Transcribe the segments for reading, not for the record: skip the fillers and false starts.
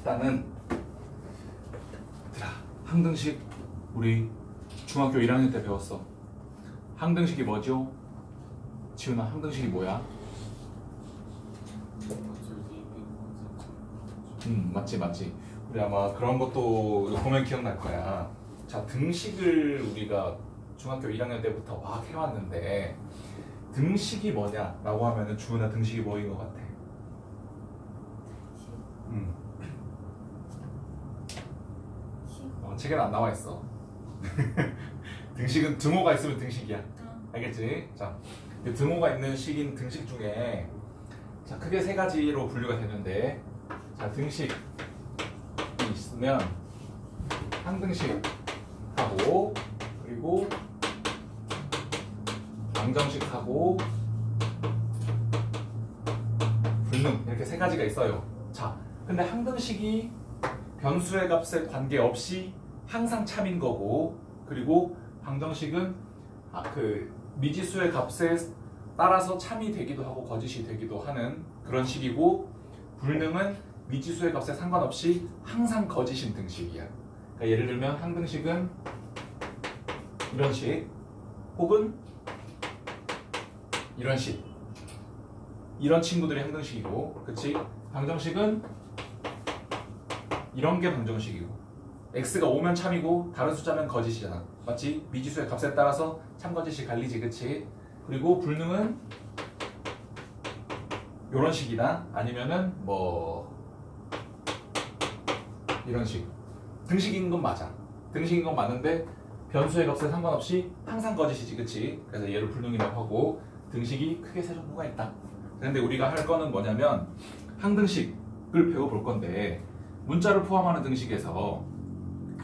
일단은 항등식 우리 중학교 1학년 때 배웠어. 항등식이 뭐죠? 지훈아, 항등식이 뭐야? 맞지. 우리 아마 그런 것도 보면 기억날 거야. 자, 등식을 우리가 중학교 1학년 때부터 막 해왔는데 등식이 뭐냐라고 하면은 주은아 등식이 뭐인 것 같아? 책에는 안 나와 있어. 등식은 등호가 있으면 등식이야. 알겠지? 자, 등호가 있는 식인 등식 중에 자, 크게 세 가지로 분류가 되는데, 자, 등식이 있으면 항등식하고 그리고 방정식하고 불능, 이렇게 세 가지가 있어요. 자, 근데 항등식이 변수의 값에 관계없이 항상 참인 거고, 그리고 방정식은 그 미지수의 값에 따라서 참이 되기도 하고 거짓이 되기도 하는 그런 식이고, 불능은 미지수의 값에 상관없이 항상 거짓인 등식이야. 그러니까 예를 들면 항등식은 이런 식 혹은 이런 식, 이런 친구들이 항등식이고, 그치? 방정식은 이런 게 방정식이고, x가 오면 참이고 다른 숫자면 거짓이잖아. 맞지? 미지수의 값에 따라서 참 거짓이 갈리지, 그치? 그리고 불능은 이런 식이나 아니면은 뭐 이런 식. 등식인 건 맞아. 등식인 건 맞는데 변수의 값에 상관없이 항상 거짓이지, 그치? 그래서 얘를 불능이라고 하고, 등식이 크게 세 종류가 있다. 근데 우리가 할 거는 뭐냐면 항등식을 배워볼 건데, 문자를 포함하는 등식에서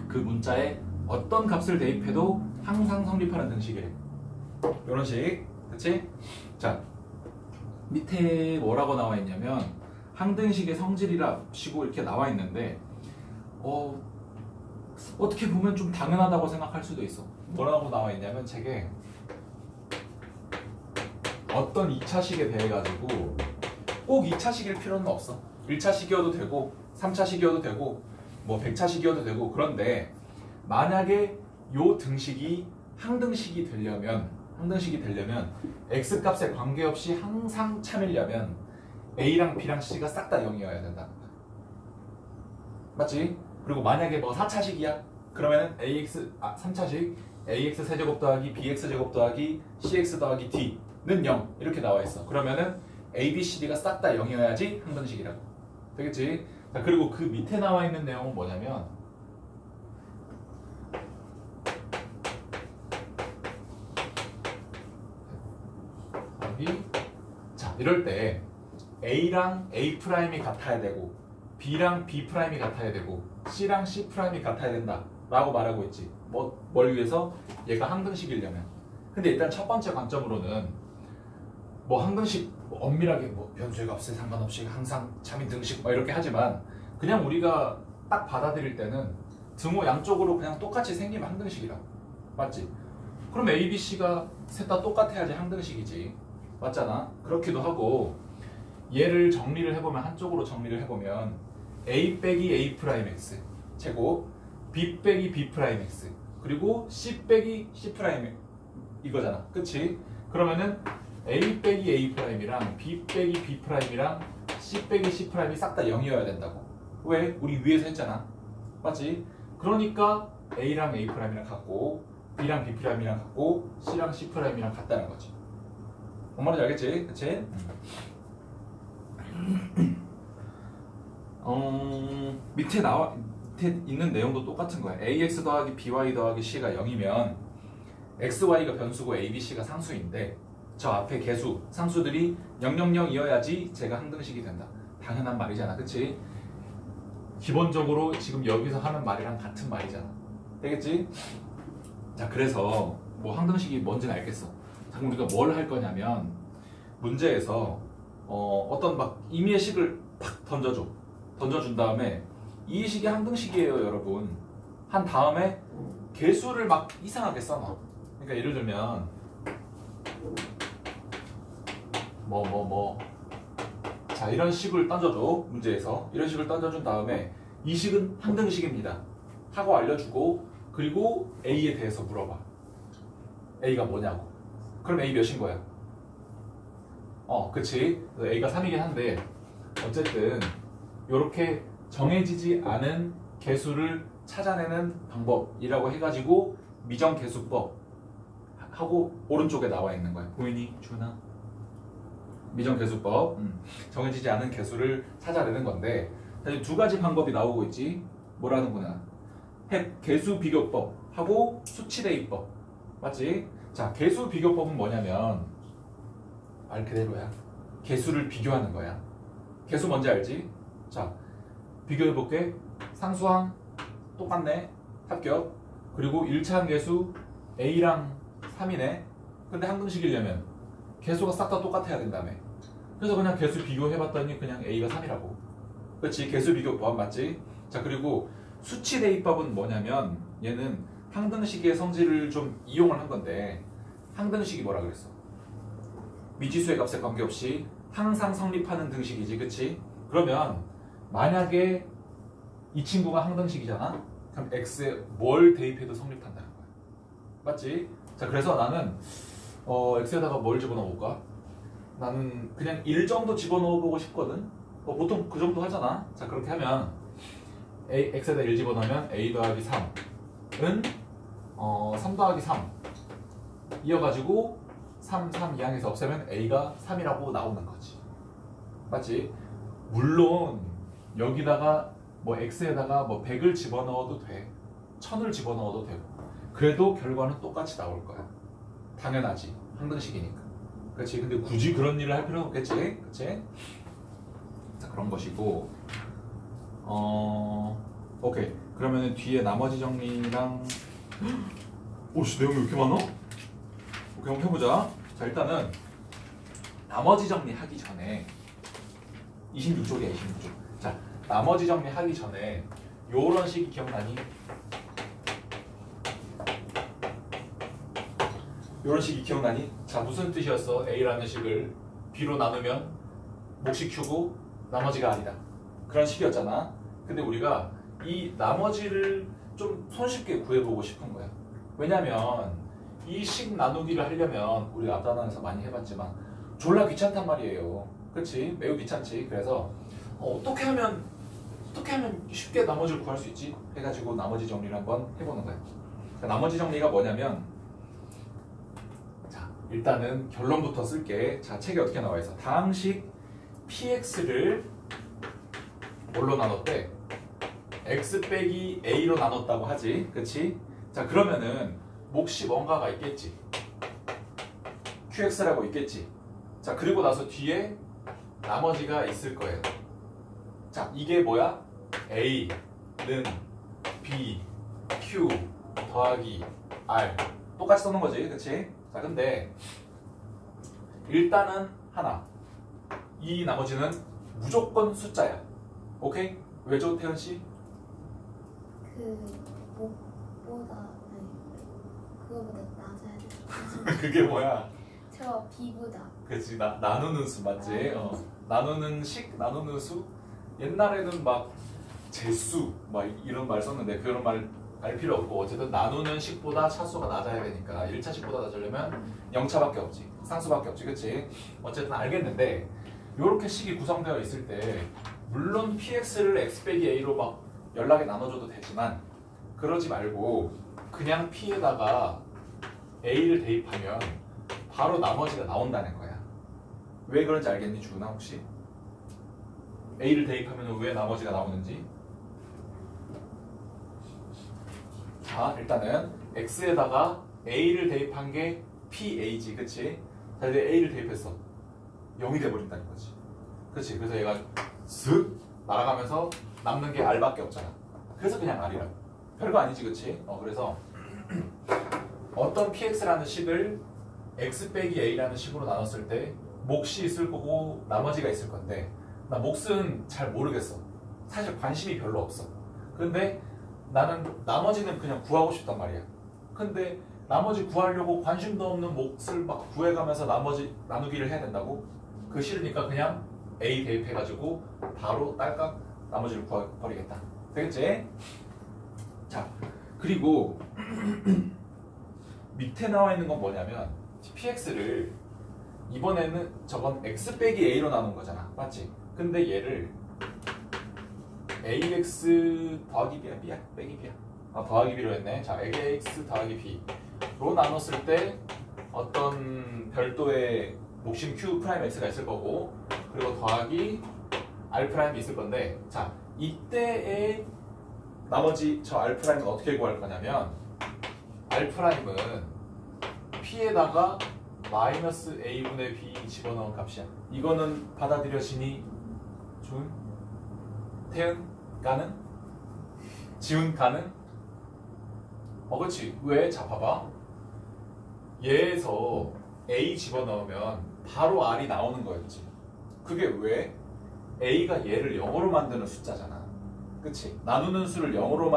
그 문자에 어떤 값을 대입해도 항상 성립하는 등식이래. 이런 식, 그치? 자, 밑에 뭐라고 나와 있냐면 항등식의 성질이라 시고 이렇게 나와 있는데, 어떻게 보면 좀 당연하다고 생각할 수도 있어. 뭐라고 나와 있냐면 책에 어떤 2차식에 대해 가지고 꼭 2차식일 필요는 없어. 1차식이어도 되고 3차식이어도 되고 뭐 100차식이어도 되고, 그런데 만약에 요 등식이 항등식이 되려면 x값에 관계없이 항상 참이려면 a랑 b랑 c가 싹 다 0이어야 된다. 맞지? 그리고 만약에 뭐 4차식이야? 그러면은 3차식 ax 세제곱 더하기 bx 제곱 더하기 cx 더하기 d는 0 이렇게 나와 있어. 그러면은 a, b, c, d가 싹 다 0이어야지 항등식이라고. 되겠지? 자, 그리고 그 밑에 나와 있는 내용은 뭐냐면 여기, 자, 이럴 때 a랑 a 프라임이 같아야 되고 b랑 b 프라임이 같아야 되고 c랑 c 프라임이 같아야 된다 라고 말하고 있지. 뭘 위해서? 얘가 항등식이려면. 근데 일단 첫 번째 관점으로는 뭐 항등식 엄밀하게 뭐 변수의 값에 상관없이 항상 참인 등식 뭐 이렇게 하지만, 그냥 우리가 딱 받아들일 때는 등호 양쪽으로 그냥 똑같이 생기면 항등식이라고. 맞지? 그럼 A, B, C가 셋 다 똑같아야지 항등식이지. 맞잖아? 그렇기도 하고, 얘를 정리를 해보면, 한쪽으로 정리를 해보면 A 빼기 A 프라임 X 제곱, B 빼기 B 프라임 X, 그리고 C 빼기 C 프라임 이거잖아. 그치? 그러면은 A 빼기 A 프라임이랑 B 빼기 B 프라임이랑 C 빼기 C 프라임이 싹 다 0이어야 된다고. 왜? 우리 위에서 했잖아. 맞지? 그러니까 A랑 A 프라임이랑 같고 B랑 B 프라임이랑 같고 C랑 C 프라임이랑 같다는 거지. 뭔 말인지 알겠지? 그치? 밑에 있는 내용도 똑같은 거야. AX 더하기 BY 더하기 C가 0이면 XY가 변수고 A, B, C가 상수인데 저 앞에 개수, 상수들이 000이어야지 제가 항등식이 된다. 당연한 말이잖아. 그치? 기본적으로 지금 여기서 하는 말이랑 같은 말이잖아. 되겠지? 자, 그래서 뭐 항등식이 뭔지는 알겠어. 자, 그럼 우리가 뭘 할 거냐면 문제에서 어떤 막 임의의 식을 팍 던져준 다음에 이 식이 항등식이에요 여러분 한 다음에 개수를 막 이상하게 써놔. 그러니까 예를 들면 자, 이런 식을 던져줘. 문제에서 이런 식을 던져준 다음에 이 식은 항등식입니다 하고 알려주고 그리고 A에 대해서 물어봐. A가 뭐냐고. 그럼 A 몇인 거야? 그치. A가 3이긴 한데 어쨌든 이렇게 정해지지 않은 개수를 찾아내는 방법이라고 해가지고 미정개수법 하고 오른쪽에 나와 있는 거야. 보이니? 준아? 미정개수법. 정해지지 않은 개수를 찾아내는 건데 두 가지 방법이 나오고 있지. 뭐라는구나. 개수비교법 하고 수치대입법. 맞지? 자, 개수비교법은 뭐냐면 말 그대로야. 개수를 비교하는 거야. 개수 뭔지 알지? 자, 비교해볼게. 상수항 똑같네. 합격. 그리고 1차항 개수 A랑 3이네. 근데 항등식이려면 개수가 싹 다 똑같아야 된다며. 그래서 그냥 개수 비교해봤더니 그냥 A가 3이라고. 그렇지. 개수비교법 맞지? 자, 그리고 수치대입법은 뭐냐면 얘는 항등식의 성질을 좀 이용을 한 건데 항등식이 뭐라 그랬어? 미지수의 값에 관계없이 항상 성립하는 등식이지. 그치? 그러면 만약에 이 친구가 항등식이잖아? 그럼 x에 뭘 대입해도 성립한다는 거야. 맞지? 자, 그래서 나는 x에다가 뭘 집어넣어 볼까? 나는 그냥 1 정도 집어넣어 보고 싶거든? 보통 그 정도 하잖아? 자, 그렇게 하면 x에다 1 집어넣으면 a 더하기 3은 3 더하기 3 이어가지고 3, 3 이항에서 없애면 a가 3이라고 나오는 거지. 맞지? 물론 여기다가 뭐 x에다가 뭐 100을 집어넣어도 돼. 1000을 집어넣어도 되고. 그래도 결과는 똑같이 나올 거야. 당연하지. 항등식이니까. 그렇지? 근데 굳이 그런 일을 할 필요는 없겠지? 그렇지? 자, 그런 것이고 오케이. 그러면은 뒤에 나머지 정리랑 오씨, 내용이 왜 이렇게 많아? 오케이, 한번 해보자. 자, 일단은 나머지 정리하기 전에 26쪽이야, 26쪽. 자, 나머지 정리하기 전에 요런 식이 기억나니? 요런 식이 기억나니? 자, 무슨 뜻이었어? A라는 식을 B로 나누면 몫이 Q고 나머지가 R이다. 그런 식이었잖아. 근데 우리가 이 나머지를 좀 손쉽게 구해보고 싶은 거야. 왜냐면 이 식 나누기를 하려면 우리가 앞단원에서 많이 해봤지만 졸라 귀찮단 말이에요. 그렇지? 매우 귀찮지. 그래서 어떻게 하면 쉽게 나머지를 구할 수 있지? 해가지고 나머지 정리를 한번 해보는 거야. 그러니까 나머지 정리가 뭐냐면, 자, 일단은 결론부터 쓸게. 자, 책에 어떻게 나와 있어? 다항식 px를 뭘로 나눴대? x 빼기 a로 나눴다고 하지. 그치? 자, 그러면은 몫이 뭔가가 있겠지. qx라고 있겠지. 자, 그리고 나서 뒤에 나머지가 있을 거예요. 자, 이게 뭐야? a는 b, q 더하기 r. 똑같이 써놓은 거지. 그치? 자, 근데 일단은 하나. 이 나머지는 무조건 숫자야. 오케이? 왜죠, 태연씨? 목보다 그거보다 낮아야 돼. 그게 뭐야? 저 B보다. 그치, 나누는 수 맞지? 나누는 식, 나누는 수. 옛날에는 막 재수 막 이런 말 썼는데 그런 말 알 필요 없고, 어쨌든 나누는 식보다 차수가 낮아야 되니까 1차 식보다 낮으려면 0차밖에 없지. 상수밖에 없지. 그치? 어쨌든 알겠는데, 요렇게 식이 구성되어 있을 때 물론 px를 x 빼기 a로 막 연락에 나눠줘도 되지만 그러지 말고 그냥 p에다가 a를 대입하면 바로 나머지가 나온다는 거야. 왜 그런지 알겠니, 주은아 혹시? a를 대입하면 왜 나머지가 나오는지? 자, 일단은 x에다가 a를 대입한 게 PA지, 그치? 자, 이제 a를 대입했어. 0이 돼버린다는 거지. 그치? 그래서 얘가 슥 날아가면서 남는 게 R밖에 없잖아. 그래서 그냥 R이라고. 별거 아니지, 그치? 그래서 어떤 PX라는 식을 X 빼기 A라는 식으로 나눴을 때 몫이 있을 거고 나머지가 있을 건데, 나 몫은 잘 모르겠어. 사실 관심이 별로 없어. 근데 나는 나머지는 그냥 구하고 싶단 말이야. 근데 나머지 구하려고 관심도 없는 몫을 막 구해가면서 나머지 나누기를 해야 된다고? 그거 싫으니까 그냥 A 대입해가지고 바로 딸깍 나머지를 구해버리겠다. 되겠지? 자, 그리고 밑에 나와 있는 건 뭐냐면 px를 이번에는 저건 x 빼기 a로 나눈 거잖아. 맞지? 근데 얘를 ax 더하기 b야? 빼기 b야? 더하기 b로 했네. 자, ax 더하기 b로 나눴을 때 어떤 별도의 목심 q 프라임 x가 있을 거고, 그리고 더하기 r 프라임이 있을 건데, 자, 이때의 나머지 저 r 프라임은 어떻게 구할 거냐면, r 프라임은 p에다가 마이너스 a분의 b 집어넣은 값이야. 이거는 받아들여지니? 준? 태은? 가는? 지운? 가는? 그렇지. 왜? 자, 봐봐. 얘에서 a 집어넣으면 바로 r이 나오는 거였지. 그게 왜? a가 얘를 0으로 만드는 숫자잖아. 그치? 나누는 수를 0으로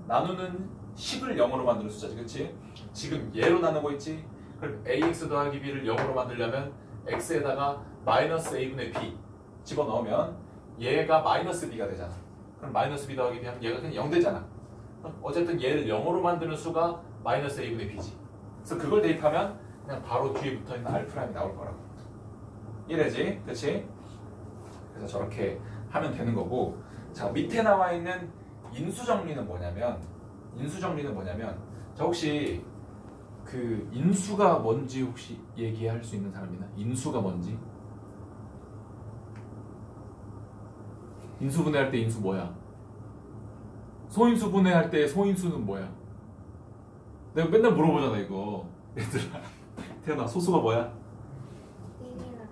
나누는 식을 0으로 만드는 숫자지. 그치? 지금 얘로 나누고 있지? 그럼 ax 더하기 b를 0으로 만들려면 x에다가 마이너스 a분의 b 집어넣으면 얘가 마이너스 b가 되잖아. 그럼 마이너스 b 더하기 b 하면 얘가 그냥 0 되잖아. 어쨌든 얘를 0으로 만드는 수가 마이너스 a분의 b지. 그래서 그걸 대입하면 그냥 바로 뒤에 붙어있는 r' 이 나올 거라고. 이래지? 그치? 그래서 저렇게 하면 되는 거고, 자, 밑에 나와 있는 인수정리는 뭐냐면 자, 혹시 그 인수가 뭔지 혹시 얘기할 수 있는 사람 있나? 인수가 뭔지? 인수 분해할 때 인수 뭐야? 소인수 분해할 때 소인수는 뭐야? 내가 맨날 물어보잖아 이거. 얘들아, 태연아, 소수가 뭐야? 1이랑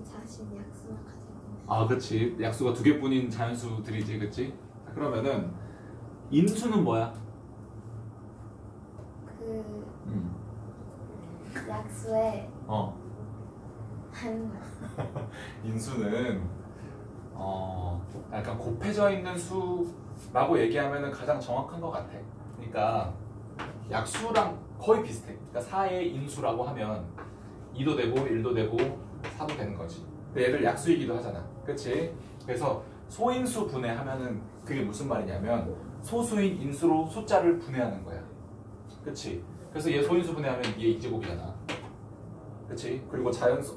자신 약수를 가지고. 아, 그렇지. 약수가 2개뿐인 자연수들이지, 그렇지? 그러면은 인수는 뭐야? 그 약수에 한 인수는 약간 곱해져 있는 수라고 얘기하면은 가장 정확한 것 같아. 그러니까 약수랑 거의 비슷해. 그러니까 4의 인수라고 하면 2도 되고 1도 되고 4도 되는 거지. 근데 얘들 약수이기도 하잖아. 그렇지? 그래서 소인수 분해하면은 그게 무슨 말이냐면 소수인 인수로 숫자를 분해하는 거야. 그치? 그래서 얘 소인수 분해하면 얘 2제곱이잖아. 그치? 그리고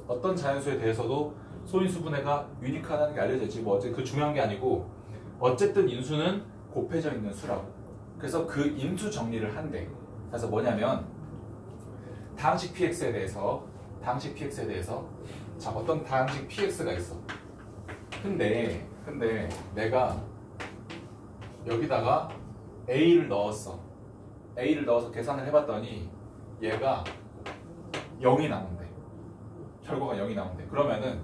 어떤 자연수에 대해서도 소인수 분해가 유니크하다는 게 알려져 있지. 뭐 어쨌든 그 중요한 게 아니고, 어쨌든 인수는 곱해져 있는 수라고. 그래서 그 인수 정리를 한대. 그래서 뭐냐면 다항식 px에 대해서 자, 어떤 다항식 px가 있어. 근데 내가 여기다가 a를 넣었어. a를 넣어서 계산을 해봤더니 얘가 0이 나온대. 결과가 0이 나온대. 그러면은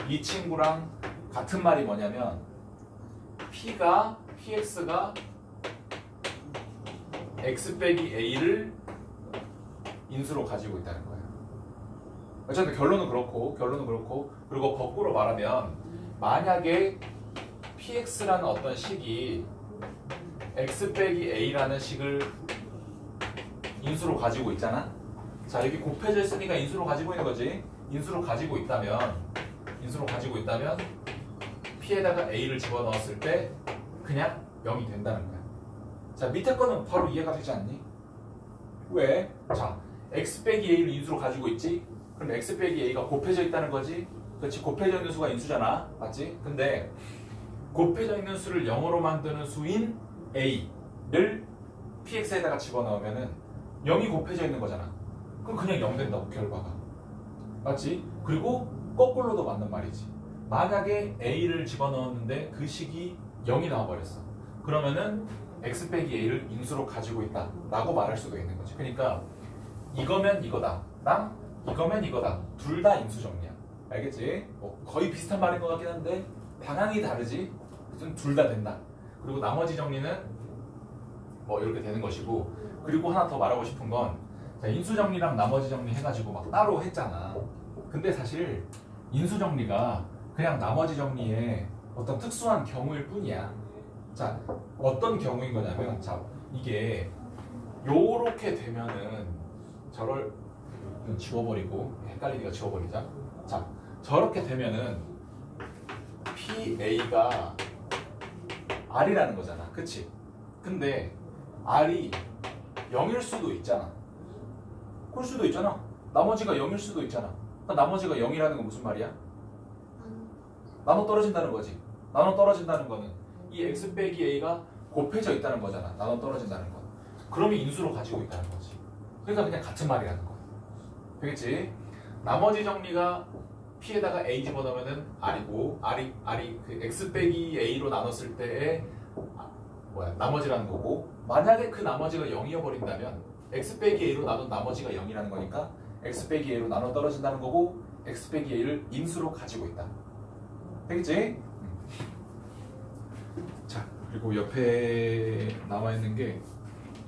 이 친구랑 같은 말이 뭐냐면 px가 x 빼기 a를 인수로 가지고 있다는 거야. 어쨌든 결론은 그렇고 그리고 거꾸로 말하면 만약에 px라는 어떤 식이 x 빼기 a라는 식을 인수로 가지고 있잖아. 자, 여기 곱해져 있으니까 인수로 가지고 있는 거지. 인수로 가지고 있다면 p에다가 a를 집어넣었을 때 그냥 0이 된다는 거야. 자, 밑에 거는 바로 이해가 되지 않니? 왜? 자, x 빼기 a를 인수로 가지고 있지? 그럼 x 빼기 a가 곱해져 있다는 거지? 그렇지, 곱해져 있는 수가 인수잖아. 맞지? 근데 곱해져 있는 수를 0으로 만드는 수인 a를 px에다가 집어넣으면은 0이 곱해져 있는 거잖아. 그럼 그냥 0 된다고, 결과가. 맞지? 그리고 거꾸로도 맞는 말이지. 만약에 a를 집어넣었는데 그 식이 0이 나와버렸어. 그러면은 x 빼기 a를 인수로 가지고 있다 라고 말할 수도 있는 거지. 그러니까 이거면 이거다, 이거면 이거다, 둘 다 인수정리야. 알겠지? 거의 비슷한 말인 것 같긴 한데 방향이 다르지. 둘 다 된다. 그리고 나머지 정리는 뭐 이렇게 되는 것이고, 그리고 하나 더 말하고 싶은 건, 자, 인수정리랑 나머지 정리 해가지고 막 따로 했잖아. 근데 사실 인수정리가 그냥 나머지 정리의 어떤 특수한 경우일 뿐이야. 자, 어떤 경우인 거냐면, 자, 이게 요렇게 되면은 저를 지워버리고, 헷갈리니까 지워버리자. 자, 저렇게 되면은 PA가 R이라는 거잖아. 그치? 근데 R이 0일 수도 있잖아. 그럴 수도 있잖아. 나머지가 0일 수도 있잖아. 그러니까 나머지가 0이라는 건 무슨 말이야? 나눠 떨어진다는 거지. 나눠 떨어진다는 거는 이 x 빼기 a가 곱해져 있다는 거잖아. 나눠 떨어진다는 건. 그러면 인수로 가지고 있다는 거지. 그러니까 그냥 같은 말이라는 거야. 되겠지? 나머지 정리가 p에다가 a 집어넣으면은 r이고 r이 그 x 빼기 a로 나눴을 때의 나머지라는 거고, 만약에 그 나머지가 0이어 버린다면 x 빼기 a로 나눈 나머지가 0이라는 거니까 x 빼기 a로 나눠 떨어진다는 거고, x 빼기 a를 인수로 가지고 있다. 되겠지? 자, 그리고 옆에 나와 있는 게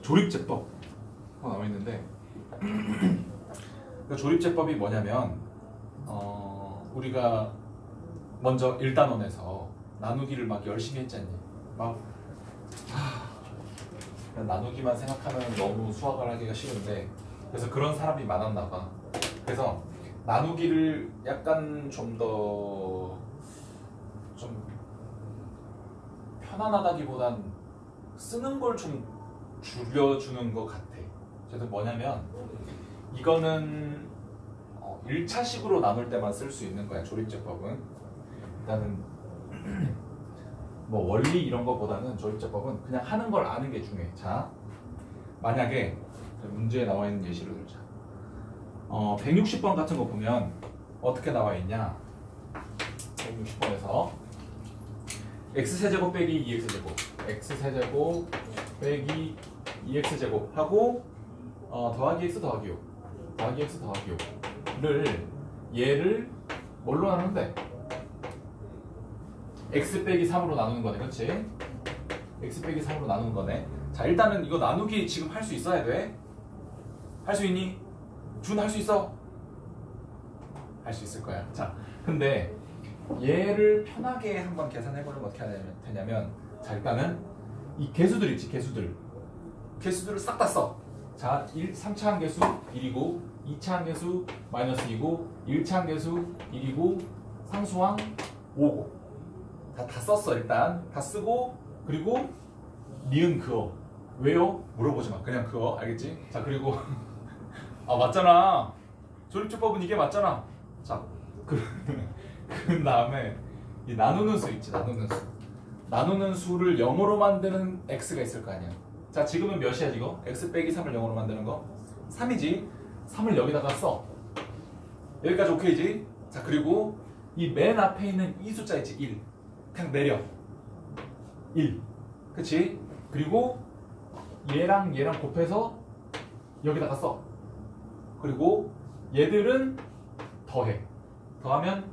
조립제법 나와 있는데 그 조립제법이 뭐냐면 우리가 먼저 1단원에서 나누기를 막 열심히 했잖니. 막 그냥 나누기만 생각하면 너무 수학을 하기가 쉬운데, 그래서 그런 사람이 많았나 봐. 그래서 나누기를 약간 좀 편안하다기보단 쓰는 걸 좀 줄여주는 것 같아. 그래서 뭐냐면 이거는 1차식으로 나눌 때만 쓸 수 있는 거야. 조립제법은 일단은 뭐 원리 이런 거보다는 조립제법은 그냥 하는 걸 아는 게 중요해. 자, 만약에 문제에 나와 있는 예시를 들자. 160번 같은 거 보면 어떻게 나와 있냐? 160번에서 x세제곱 빼기 2x제곱, x세제곱 빼기 2x제곱 하고 더하기 x 더하기 5, 더하기 x 더하기 5를 얘를 뭘로 나누는데? x 빼기 3으로 나누는 거네. 그렇지? x 빼기 3으로 나누는 거네. 자, 일단은 이거 나누기 지금 할 수 있어야 돼. 할 수 있니? 준 할 수 있어? 할 수 있을 거야. 자, 근데 얘를 편하게 한번 계산해보면 어떻게 되냐면, 자, 일단은 이 개수들 있지, 개수들을 싹 다 써. 자, 3차 항계수 1이고 2차 항계수 마이너스 2고 1차 항계수 1이고 상수항 5고 다 썼어. 일단 다 쓰고, 그리고 니은 그어. 왜요? 물어보지 마. 그냥 그어. 알겠지? 자, 그리고 맞잖아. 조립제법은 이게 맞잖아. 자, 그 다음에 이 나누는 수 있지. 나누는 수를 0으로 만드는 x가 있을 거 아니야. 자, 지금은 몇이야 지금? x 빼기 3을 0으로 만드는 거 3이지. 3을 여기다가 써. 여기까지 오케이지? 자, 그리고 이 맨 앞에 있는 이 숫자 있지, 1. 그냥 내려. 1. 그치? 그리고 얘랑 곱해서 여기다가 써. 그리고 얘들은 더해. 더하면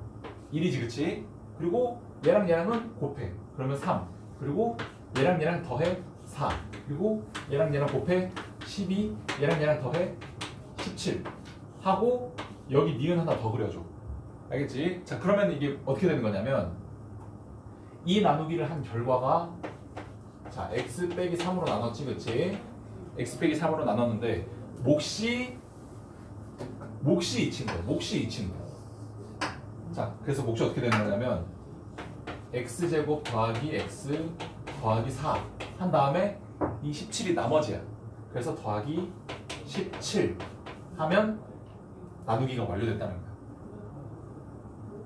1이지, 그치? 그리고 얘랑은 곱해. 그러면 3. 그리고 얘랑 더해 4. 그리고 얘랑 곱해 12. 얘랑 더해 17. 하고 여기 니은 하나 더 그려줘. 알겠지? 자, 그러면 이게 어떻게 되는 거냐면, 이 나누기를 한 결과가, 자, x 빼기 3으로 나눴지, 그치? x 빼기 3으로 나눴는데 몫이 이 친구, 몫이 이 친구. 자, 그래서 몫이 어떻게 되는 거냐면 x제곱 더하기 x 더하기 4 한 다음에 이 17이 나머지야. 그래서 더하기 17 하면 나누기가 완료됐다는 거야.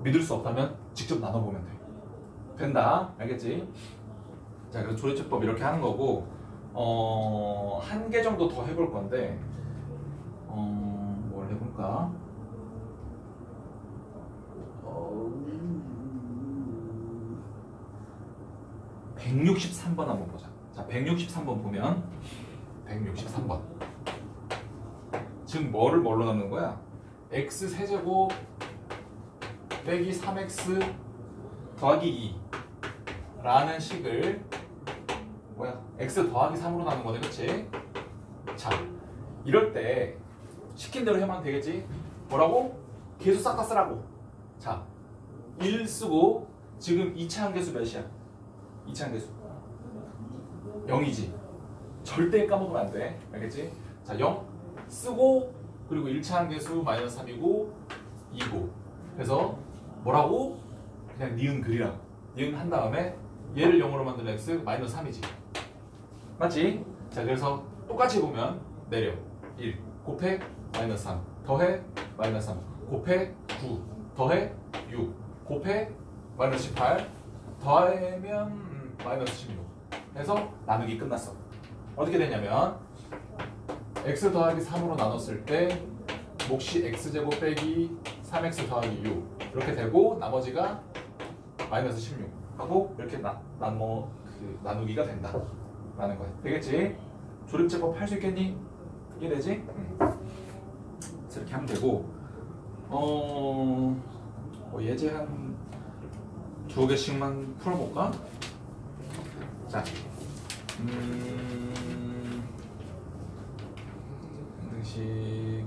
믿을 수 없다면 직접 나눠보면 돼. 된다. 알겠지? 자, 그래서 조립제법 이렇게 하는 거고, 한 개 정도 더 해볼 건데, 뭘 해볼까? 163번 한번 보자. 자, 163번 보면 163번 지금 뭐를 뭘로 나누는 거야? x 세제곱 빼기 3x 더하기 2 라는 식을 x 더하기 3으로 나누는 거네. 그치? 자, 이럴 때 시킨 대로 하면 되겠지? 뭐라고? 계수 싹 다 쓰라고. 자, 1 쓰고, 지금 2차 항계수 몇이야? 2차 항계수 0이지. 절대 까먹으면 안 돼. 알겠지? 자, 0 쓰고, 그리고 1차 항계수 마이너스 3이고 2고. 그래서 뭐라고? 그냥 니은 그리라고. 니은 한 다음에 얘를 0으로 만드는 x 마이너스 3이지. 맞지? 자, 그래서 똑같이 보면 내려. 1 곱해 마이너스 3 더해 마이너스 3 곱해 9 더해 6 곱해 마이너스 18 더하면 마이너스 16 해서 나누기 끝났어. 어떻게 되냐면 x 더하기 3으로 나눴을 때 몫이 x제곱 빼기 3x 더하기 6 이렇게 되고 나머지가 마이너스 16 하고 이렇게 나누기가 된다 라는 거야. 되겠지? 조립제법 할 수 있겠니? 이해되지? 그래서 이렇게 하면 되고 예제 한 2개씩만 풀어볼까? 자, 등식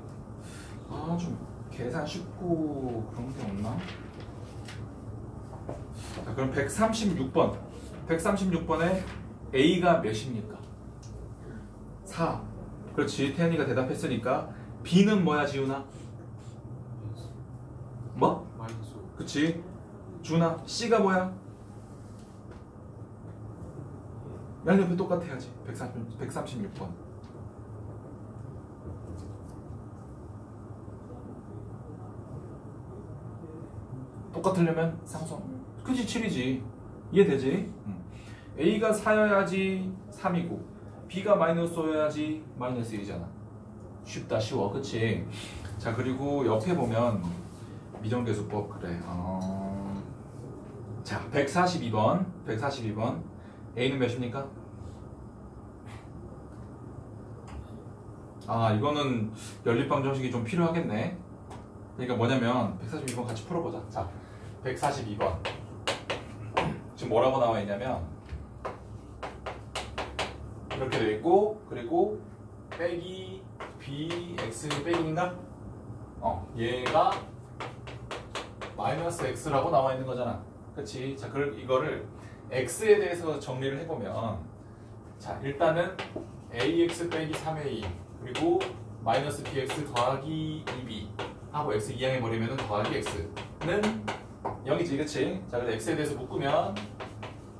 좀 계산 쉽고 그런 게 없나? 자, 그럼 136번 136번에 A가 몇입니까? 4. 그렇지. 태연이가 대답했으니까 B는 뭐야 지훈아? 뭐? 마이너스. 그치. 준아 C가 뭐야? 양옆에 똑같아야지. 136번. 똑같으려면 상성. 그치 7이지. 이해되지? A가 4여야지 3이고 B가 마이너스 5여야지 마이너스 1이잖아. 쉽다 쉬워. 그치? 자, 그리고 옆에 보면 미정계수법 그래. 자, 142번 A는 몇입니까? 이거는 연립방정식이 좀 필요하겠네. 그러니까 뭐냐면 142번 같이 풀어보자. 자, 142번 지금 뭐라고 나와 있냐면 이렇게 되어 있고 그리고 빼기 bx 빼기인가? 얘가 마이너스 x라고 나와 있는 거잖아. 그치? 자, 이거를 x에 대해서 정리를 해보면 자, 일단은 ax 빼기 3a 그리고 마이너스 bx 더하기 2b 하고 x 이항해버리면 더하기 x는 0이지. 그치? 자, 그래서 x에 대해서 묶으면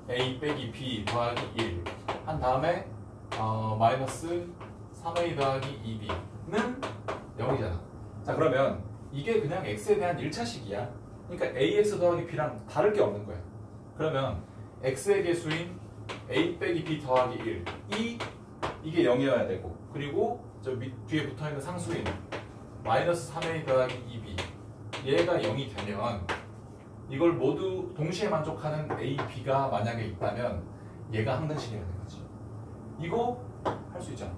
a 빼기 b 더하기 1 한 다음에 마이너스 3a 더하기 2b는 0이잖아. 자, 그러면 이게 그냥 x에 대한 1차식이야. 그러니까 ax 더하기 b랑 다를 게 없는 거야. 그러면 x의 개수인 a 빼기 b 더하기 1 이게 0이어야 되고 그리고 저 뒤에 붙어있는 상수인 마이너스 3a 더하기 2b 얘가 0이 되면 이걸 모두 동시에 만족하는 a, b가 만약에 있다면 얘가 항등식이라는 거지. 이거 할 수 있잖아.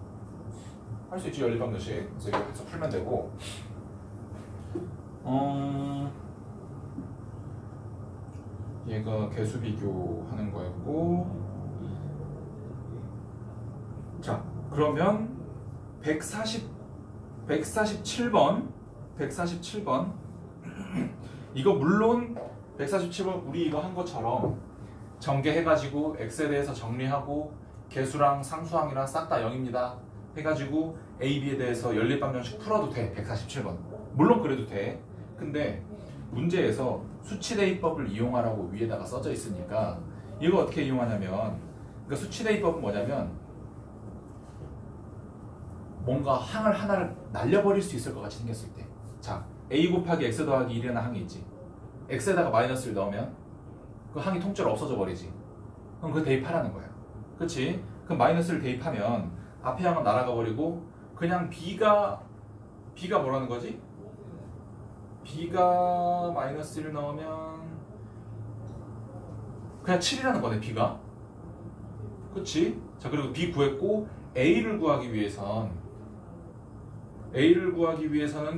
할 수 있지. 연립방정식. 그래서 이거 해서 풀면 되고 얘가 개수 비교하는 거였고 자, 그러면 147번 이거 물론 147번 우리 이거 한 것처럼 전개해가지고 x에 대해서 정리하고 개수랑 상수항이랑 싹 다 0입니다 해가지고 a, b에 대해서 연립방정식 풀어도 돼. 147번 물론 그래도 돼. 근데 문제에서 수치대입법을 이용하라고 위에다가 써져 있으니까 이거 어떻게 이용하냐면 그러니까 수치대입법은 뭐냐면 뭔가 항을 하나를 날려버릴 수 있을 것 같이 생겼을 때 자, a 곱하기 x 더하기 1이라는 항이 있지. x에다가 마이너스를 넣으면 그 항이 통째로 없어져 버리지. 그럼 그거 대입하라는 거야. 그치? 그럼 마이너스를 대입하면 앞에 항은 날아가 버리고 그냥 b가 뭐라는 거지? b가 마이너스 1을 넣으면 그냥 7이라는 거네. b가. 그치? 자, 그리고 b 구했고 a를 구하기 위해서는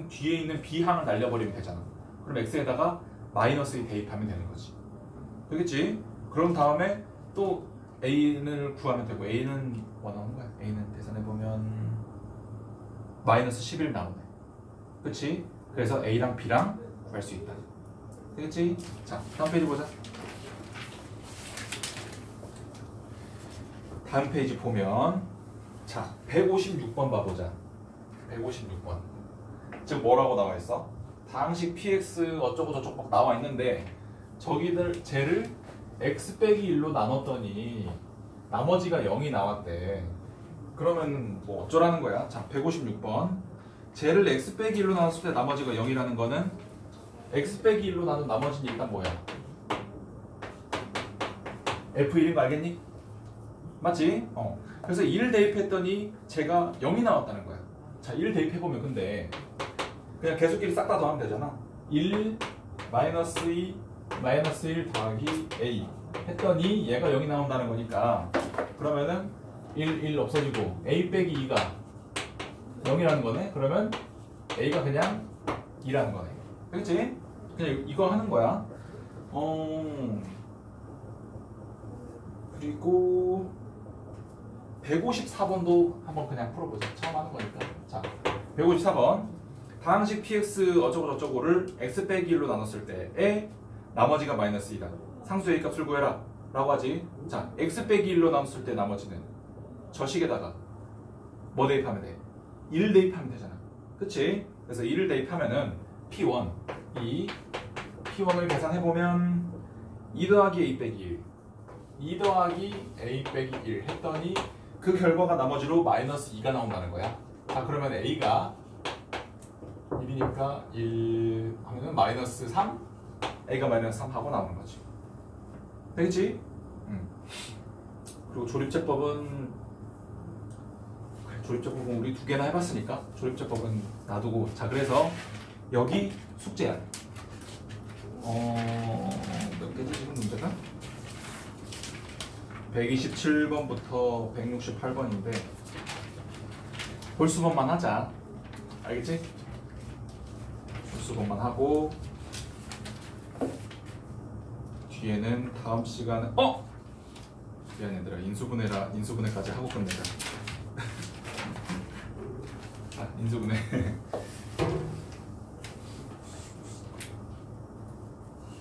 뒤에 있는 b항을 날려버리면 되잖아. 그럼 x에다가 마이너스 대입하면 되는 거지. 되겠지? 그런 다음에 또 a를 구하면 되고 a는 뭐 나오는 거야? a는 계산해보면 마이너스 11 나오네. 그치? 그래서 a랑 b랑 구할 수 있다. 되겠지? 자, 다음 페이지 보자. 다음 페이지 보면 자, 156번 봐보자. 156번 지금 뭐라고 나와 있어? 다항식 px 어쩌고 저쩌고 막 나와 있는데 쟤를 x 빼기 1로 나눴더니 나머지가 0이 나왔대. 그러면 뭐 어쩌라는 거야? 자, 156번. 쟤를 x 빼기 1로 나눴을 때 나머지가 0이라는 거는 x 빼기 1로 나눈 나머지는 일단 뭐야? F1인 거 알겠니? 맞지? 그래서 1을 대입했더니 제가 0이 나왔다는 거야. 자, 1 대입해보면 근데 그냥 개수끼리 싹 다 더하면 되잖아. 1 마이너스 2 마이너스 1 더하기 a 했더니 얘가 0이 나온다는 거니까 그러면은 1 없어지고 a 빼기 2가 0이라는 거네. 그러면 a가 그냥 2라는 거네. 그렇지? 그냥 이거 하는 거야. 그리고 154번도 한번 그냥 풀어보자. 처음 하는 거니까. 자, 154번. 다항식 px 어쩌고저쩌고를 x 빼기 1로 나눴을 때에 나머지가 마이너스 2다. 상수 a 값을 구해라 라고 하지. 자, x 빼기 1로 나눴을 때 나머지는 저 식에다가 뭐 대입하면 돼? 1 대입하면 되잖아. 그치? 그래서 1을 대입하면은 p1 p1을 계산해보면 2 더하기 a 빼기 1 2 더하기 a 빼기 1 했더니 그 결과가 나머지로 마이너스 2가 나온다는 거야. 자, 그러면 a가 1이니까 1 하면은 마이너스 3 a가 마이너스 3 하고 나오는 거지. 되겠지? 그리고 조립제법은 우리 2개나 해봤으니까 조립제법은 놔두고. 자, 그래서 여기 숙제야. 몇 개지 지금 문제가? 127번부터 168번인데 볼수번만 하자. 알겠지? 볼수번만 하고 뒤에는 다음 시간에 미안 얘들아, 인수분해까지 하고 끝내자. 인수분해.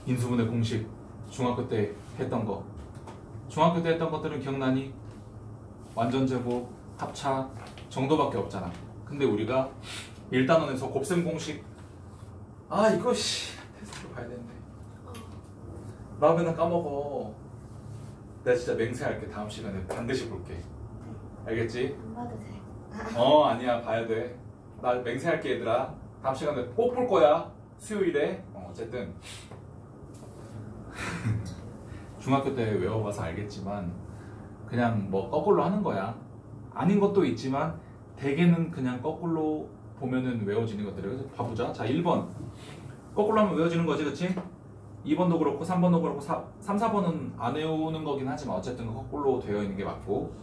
인수분해 공식 중학교 때 했던 거. 중학교 때 했던 것들은 기억나니? 완전제곱, 합차 정도밖에 없잖아. 근데 우리가 1단원에서 곱셈 공식 이거 테스트로 봐야 되는데 나 맨날 까먹어. 내가 진짜 맹세할게. 다음 시간에 반드시 볼게. 알겠지? 안 봐도 돼. 아니야, 봐야 돼. 나 맹세할게 얘들아. 다음 시간에 꼭 볼 거야. 수요일에. 어쨌든 중학교 때 외워봐서 알겠지만 그냥 뭐 거꾸로 하는 거야. 아닌 것도 있지만 대개는 그냥 거꾸로 보면은 외워지는 것들이에요. 그래서 봐보자. 자, 1번 거꾸로 하면 외워지는 거지, 그치? 2번도 그렇고 3번도 그렇고 3, 4번은 안 외우는 거긴 하지만 어쨌든 거꾸로 되어 있는 게 맞고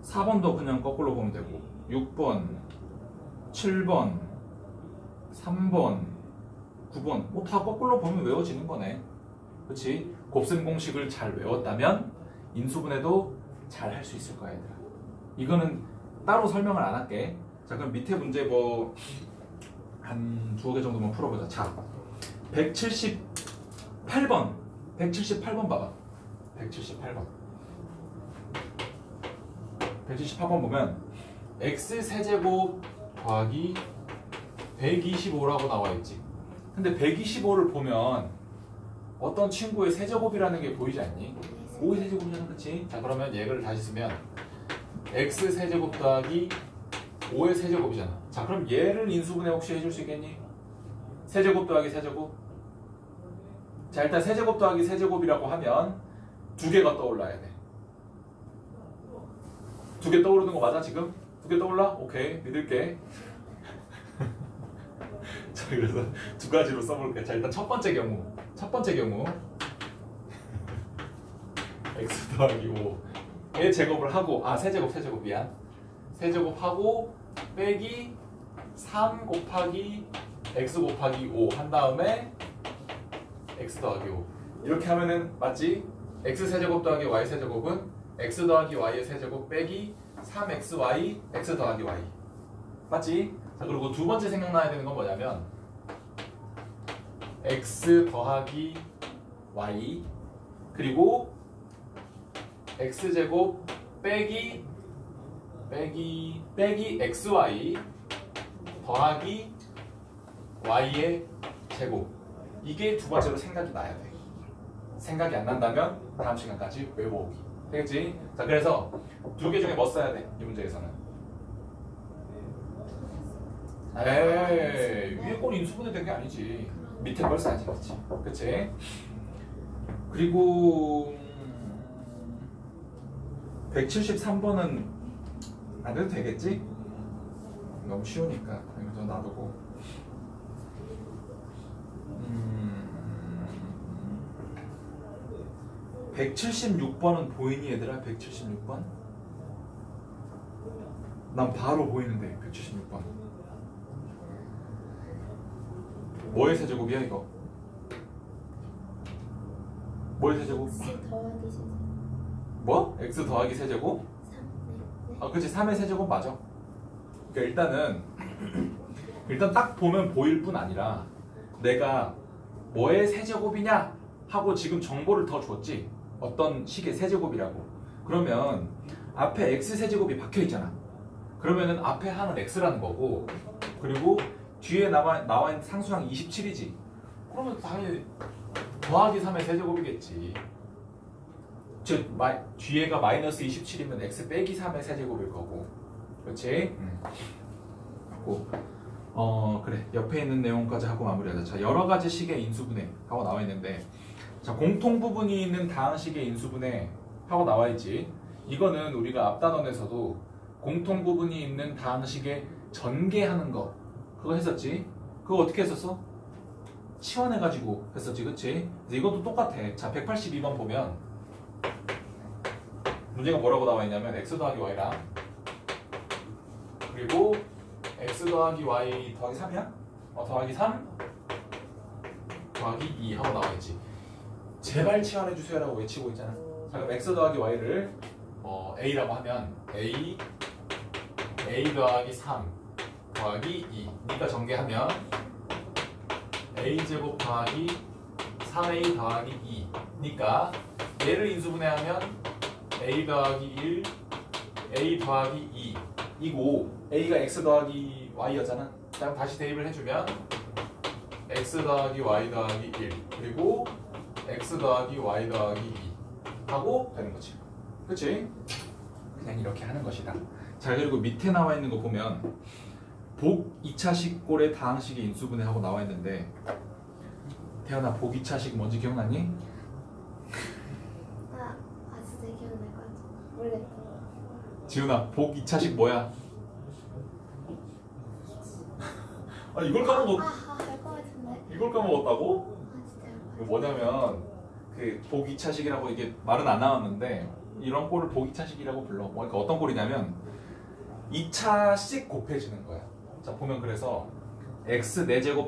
4번도 그냥 거꾸로 보면 되고 6번, 7번, 3번, 9번 뭐 다 거꾸로 보면 외워지는 거네. 그치? 곱셈 공식을 잘 외웠다면 인수분해도 잘 할 수 있을 거야, 얘들아. 이거는 따로 설명을 안 할게. 자, 그럼 밑에 문제 뭐 한 두어 개 정도만 풀어보자. 자, 178번 봐봐. 178번 보면 x세제곱 더하기 125라고 나와 있지. 근데 125를 보면 어떤 친구의 세제곱이라는 게 보이지 않니? 5의 세제곱이잖아, 그치? 자, 그러면 얘를 다시 쓰면 x세제곱 더하기 5의 세제곱이잖아. 자, 그럼 얘를 인수분해 혹시 해줄 수 있겠니? 세제곱 더하기 세제곱. 자, 일단 세제곱 더하기 세제곱이라고 하면 두 개가 떠올라야 돼. 두 개 떠오르는 거 맞아, 지금? 두 개 떠올라? 오케이, 믿을게. 자, 그래서 두 가지로 써볼게. 자, 일단 첫 번째 경우 x 더하기 5의 제곱을 하고 세제곱 미안. 세제곱하고 빼기 3 곱하기 x 곱하기 5 한 다음에 x 더하기 5 이렇게 하면은 맞지? x 세제곱 더하기 y 세제곱은 x 더하기 y의 세제곱 빼기 3xy x 더하기 y 맞지? 자, 그리고 두 번째 생각나야 되는 건 뭐냐면 x 더하기 y 그리고 x제곱 빼기 xy 더하기 y의 제곱. 이게 두 번째로 생각이 나야 돼. 생각이 안 난다면 다음 시간까지 외워오기. 되겠지? 자, 그래서 두 개 중에 뭐 써야 돼? 이 문제에서는. 에이, 위에 건 인수분해 된 게 아니지. 밑에 걸 써야지, 그렇지? 그치? 그리고 173번은 안 해도 되겠지? 너무 쉬우니까 이거 좀 놔두고 176번은 보이니 얘들아? 176번? 난 바로 보이는데 176번 뭐의 세제곱이야 이거? 뭐의 세제곱? X 더하기 세제곱. 뭐? x 더하기 세제곱? 3. 네. 아 그치 3의 세제곱 맞아. 그러니까 일단 딱 보면 보일 뿐 아니라 내가 뭐의 세제곱이냐 하고 지금 정보를 더 줬지. 어떤 식의 세제곱이라고. 그러면 앞에 x세제곱이 박혀 있잖아. 그러면은 앞에 하는 x라는 거고 그리고 뒤에 나와 있는 상수항 27이지. 그러면 당연히 더하기 3의 세제곱이겠지. 즉 뒤에가 마이너스 27이면 x 빼기 3의 세제곱일 거고. 그렇지? 그래. 옆에 있는 내용까지 하고 마무리하자. 자, 여러 가지 식의 인수분해 하고 나와 있는데 자, 공통 부분이 있는 다항식의 인수분해 하고 나와 있지. 이거는 우리가 앞단원에서도 공통 부분이 있는 다항식의 전개하는 거 그거 했었지. 그거 어떻게 했었어? 치환해가지고 했었지. 그치? 이것도 똑같아. 자, 182번 보면 문제가 뭐라고 나와 있냐면 x 더하기 y랑 그리고 x 더하기 y 더하기 3이야? 더하기 3 더하기 2 하고 나와 있지. 제발 치환해 주세요 라고 외치고 있잖아. 자, 그럼 x 더하기 y를 a라고 하면 a 더하기 3 더하기 2 니까 전개하면 a제곱 더하기 3a 더하기 2 니까 얘를 인수분해하면 a 더하기 1 a 더하기 2 이고 a가 x 더하기 y였잖아. 그럼 다시 대입을 해주면 x 더하기 y 더하기 1 그리고 x 더하기 y 더하기 2 하고 되는 거지. 그치? 그냥 이렇게 하는 것이다. 자, 그리고 밑에 나와 있는 거 보면 복 2차식 꼴의 다항식의 인수분해하고 나와 있는데 태연아 복 2차식 뭔지 기억나니? 진짜 기억날 것 같아. 모르겠다. 지훈아 복 2차식 뭐야? 아 이걸 까먹었. 알 것 같은데. 이걸 까먹었다고? 진짜 이거 뭐냐면 그 복 2차식이라고 이게 말은 안 나왔는데 이런 꼴을 복 2차식이라고 불러. 그러니까 어떤 꼴이냐면 2차씩 곱해지는 거야. 자 보면 그래서 x 4제곱